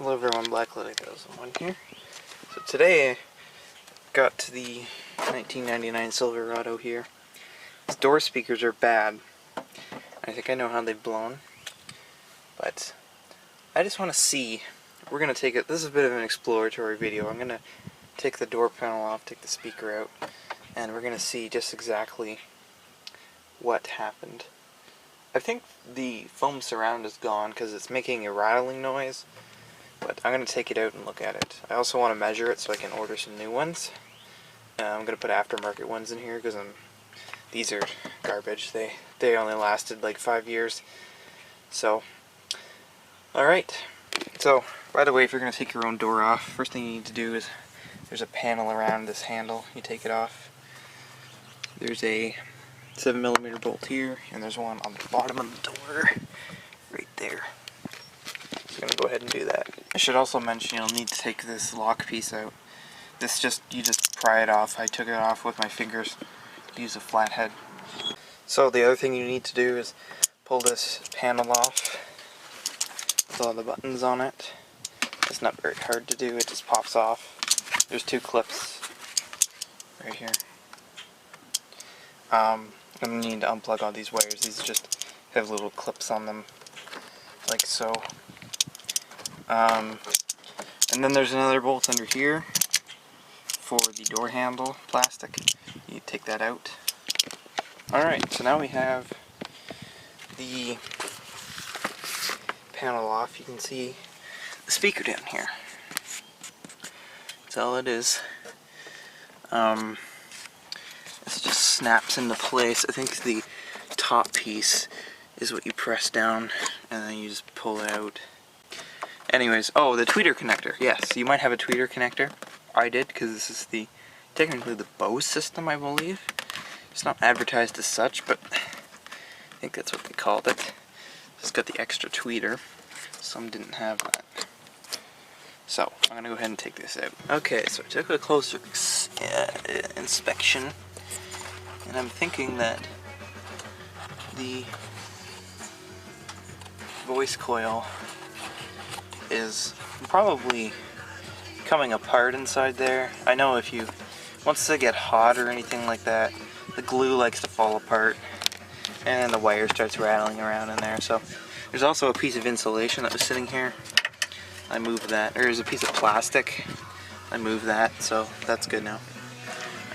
Hello everyone, Blacklit 8001 here. So today I got to the 1999 Silverado here. Its door speakers are bad. I think I know how they've blown. But I just want to see. We're going to take it. This is a bit of an exploratory video. I'm going to take the door panel off, take the speaker out, and we're going to see just exactly what happened. I think the foam surround is gone because it's making a rattling noise. But I'm going to take it out and look at it. I also want to measure it so I can order some new ones. I'm going to put aftermarket ones in here because these are garbage. They only lasted like 5 years. So, alright. So, by the way, if you're going to take your own door off, first thing you need to do is, there's a panel around this handle. You take it off. There's a 7mm bolt here, and there's one on the bottom of the door, right there. I'm going to go ahead and do that. I should also mention you'll need to take this lock piece out. You just pry it off. I took it off with my fingers. Use a flathead. So the other thing you need to do is pull this panel off with all the buttons on it. It's not very hard to do, it just pops off. There's 2 clips right here. I'm going to need to unplug all these wires. These just have little clips on them, like so. And then there's another bolt under here for the door handle plastic. You take that out. Alright, so now we have the panel off. You can see the speaker down here. That's all it is. This just snaps into place. I think the top piece is what you press down and then you just pull it out. Anyways, oh, the tweeter connector. Yes, you might have a tweeter connector. I did, because this is technically the Bose system, I believe. It's not advertised as such, but I think that's what they called it. It's got the extra tweeter. Some didn't have that. So, I'm going to go ahead and take this out. Okay, so I took a closer inspection, and I'm thinking that the voice coil is probably coming apart inside there. I know once they get hot or anything like that, the glue likes to fall apart and the wire starts rattling around in there. So there's also a piece of insulation that was sitting here. I moved that. There's a piece of plastic. I moved that, so that's good now.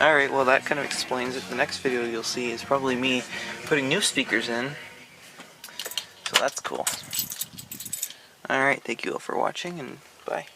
Alright, well that kind of explains it. The next video you'll see is probably me putting new speakers in. So that's cool. Alright, thank you all for watching, and bye.